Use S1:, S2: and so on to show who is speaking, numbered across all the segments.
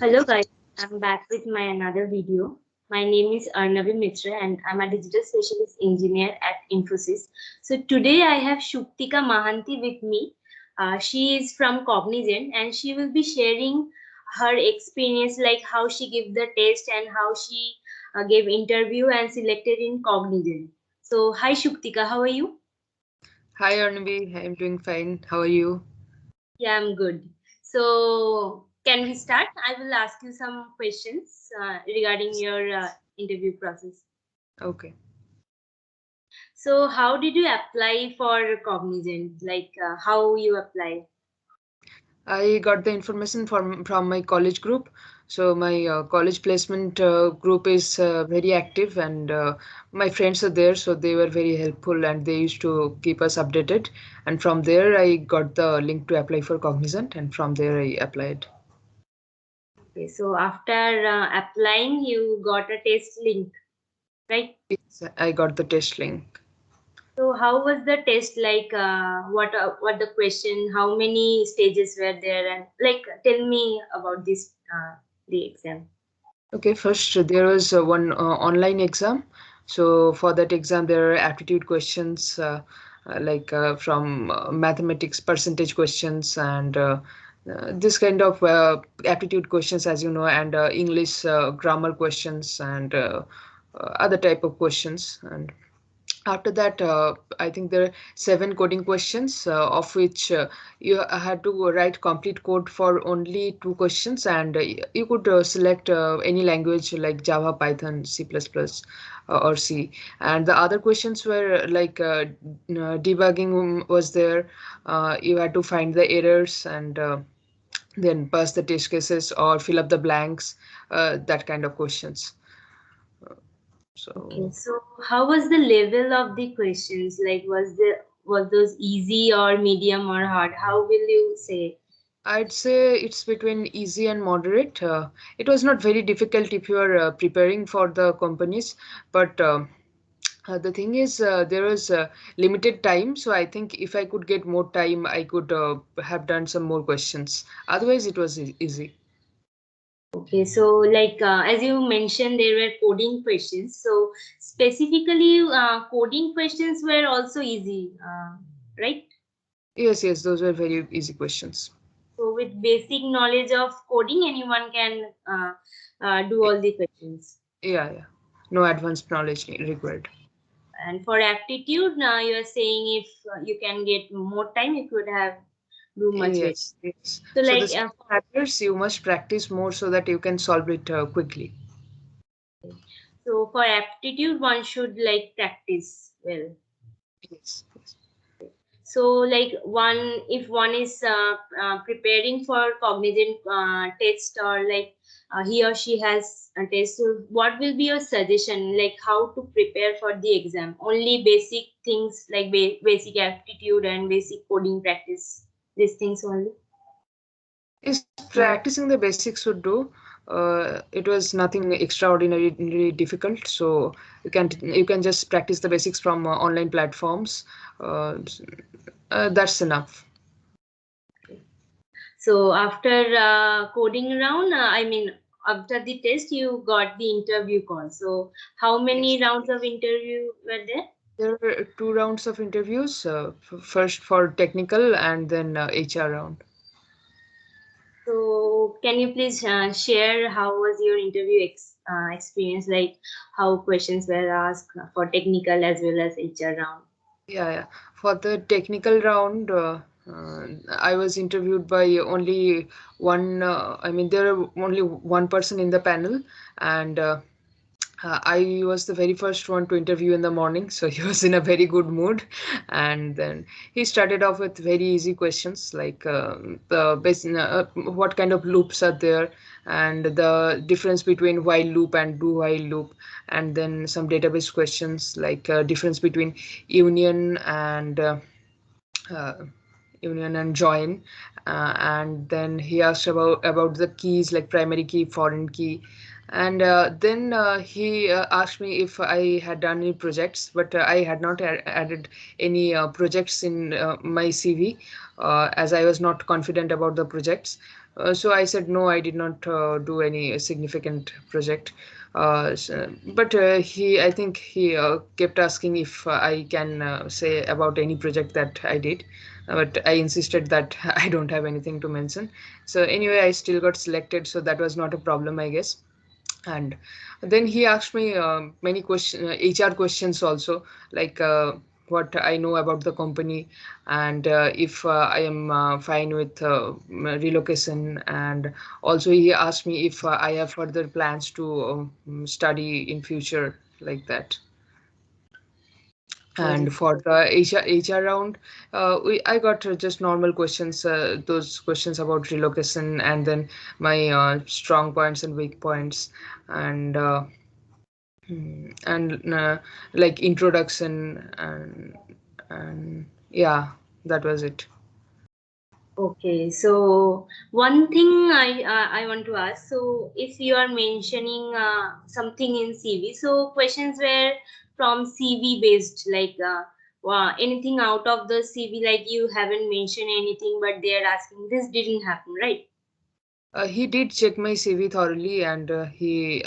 S1: Hello guys, I'm back with my another video. My name is Arnavi Mitra and I'm a digital specialist engineer at Infosys. So today I have Shuktika Mahanty with me. She is from Cognizant and she will be sharing her experience, like how she gave the test and how she gave interview and selected in Cognizant. So hi Shuktika, how are you?
S2: Hi Arnavi, I'm doing fine. How are you?
S1: Yeah, I'm good. So, can we start? I will ask you some questions regarding your interview process.
S2: Okay.
S1: So, how did you apply for Cognizant? Like, how you apply?
S2: I got the information from my college group. So my college placement group is very active, and my friends are there, so they were very helpful, and they used to keep us updated. And from there, I got the link to apply for Cognizant, and from there I applied.
S1: Okay, so after applying, you got a test link, right?
S2: Yes, I got the test link.
S1: So, how was the test? Like, what the question? How many stages were there? And like, tell me about this the exam.
S2: Okay, first there was one online exam. So for that exam, there are aptitude questions from mathematics, percentage questions, and this kind of aptitude questions, as you know, and English grammar questions and other type of questions. And after that, I think there are seven coding questions, of which you had to write complete code for only two questions, and you could select any language like Java, Python, C++, or C. And the other questions were debugging was there. You had to find the errors and then pass the test cases or fill up the blanks, that kind of questions.
S1: Okay,
S2: So
S1: so how was the level of the questions? Like, was those easy or medium or hard? How will you say?
S2: I'd say it's between easy and moderate. It was not very difficult if you are preparing for the companies, but the thing is, there was limited time, so I think if I could get more time, I could have done some more questions. Otherwise, it was easy.
S1: Okay, so like as you mentioned, there were coding questions. So specifically, coding questions were also easy, right?
S2: Yes, yes, those were very easy questions.
S1: So with basic knowledge of coding, anyone can do all the questions.
S2: Yeah, yeah. No advanced knowledge required.
S1: And for aptitude, now you are saying if you can get more time, you could have do much better.
S2: Yes, yes.
S1: So
S2: So the
S1: like
S2: subject matters, you must practice more so that you can solve it quickly.
S1: so for aptitude, one should like practice well.
S2: Yes, yes.
S1: So like one, if one is preparing for cognizant test or like he or she has a test, so what will be your suggestion? Like how to prepare for the exam? Only basic things like basic aptitude and basic coding practice. These things only.
S2: Is practicing the basics would do. It was nothing extraordinarily difficult, so you can just practice the basics from online platforms. Uh, s- that's enough.
S1: So after coding round, I mean after the test, you got the interview call. So how
S2: Yes.
S1: many rounds of interview were there?
S2: There were two rounds of interviews. First for technical and then HR round.
S1: So can you please share how was your interview experience? Like how questions were asked for technical as well as HR round.
S2: Yeah, yeah. For the technical round, I was interviewed by only one. I mean, there were only one person in the panel, and I was the very first one to interview in the morning, so he was in a very good mood. And then he started off with very easy questions like what kind of loops are there, and the difference between while loop and do while loop, and then some database questions like difference between union and uh, union and join, and then he asked about the keys like primary key, foreign key, and then he asked me if I had done any projects, but I had not added any projects in my CV, as I was not confident about the projects. So I said no, I did not do any significant project. But I think he kept asking if I can say about any project that I did. But I insisted that I don't have anything to mention. So anyway, I still got selected, so that was not a problem, I guess. And then he asked me many HR questions also, like what I know about the company, and if I am fine with relocation. And also he asked me if I have further plans to study in future, like that.
S1: Very
S2: And for the HR round, I got just normal questions, those questions about relocation, and then my strong points and weak points, and like introduction, and yeah, that was it.
S1: Okay, so one thing I want to ask. So if you are mentioning something in CV, so questions were from CV based, like anything out of the CV, like you haven't mentioned anything, but they are asking this didn't happen, right?
S2: He did check my CV thoroughly, and he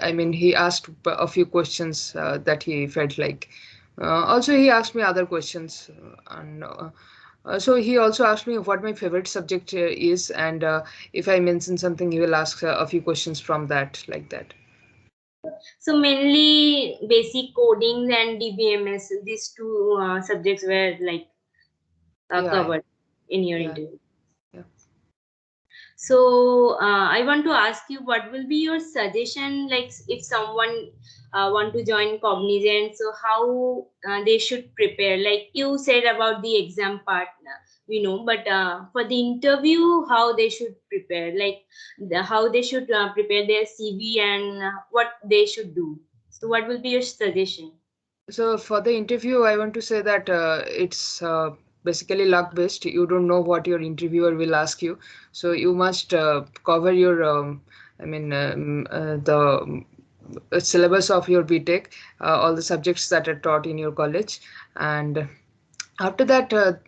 S2: asked a few questions that he felt like. Also, he asked me other questions, and so he also asked me what my favorite subject is, and if I mention something, he will ask a few questions from that, like that.
S1: So mainly basic coding and DBMS, these two subjects were like
S2: Yeah, yeah,
S1: covered in your
S2: yeah,
S1: interview.
S2: yeah.
S1: So I want to ask you, what will be your suggestion? Like, if someone want to join Cognizant, so how they should prepare? Like you said about the exam part, we know, but for the interview, how they should prepare? Like how they should prepare their CV and what they should do. So, what will be your suggestion?
S2: So for the interview, I want to say that it's basically luck based. You don't know what your interviewer will ask you, so you must cover your, the syllabus of your BTech, all the subjects that are taught in your college, and after that, the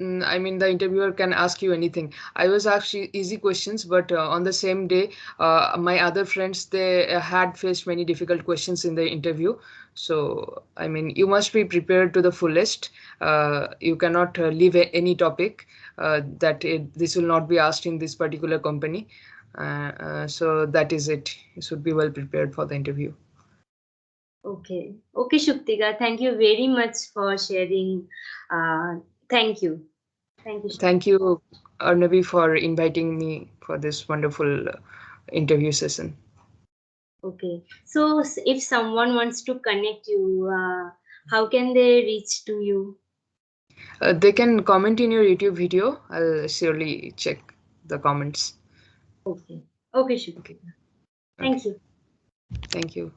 S2: interviewer can ask you anything. I was asked easy questions, but on the same day, my other friends, they had faced many difficult questions in the interview. So you must be prepared to the fullest. You cannot leave any topic this will not be asked in this particular company. So that is it. You should be well prepared for the interview.
S1: Okay, okay, Shuktika, thank you very much for sharing. Uh, Thank you, thank you.
S2: Thank you, Arnavi, for inviting me for this wonderful interview session.
S1: Okay. So if someone wants to connect you, how can they reach to you?
S2: They can comment in your YouTube video. I'll surely check the comments.
S1: Okay. Okay,
S2: Okay.
S1: Shukti.
S2: Okay.
S1: Thank you.
S2: Thank you.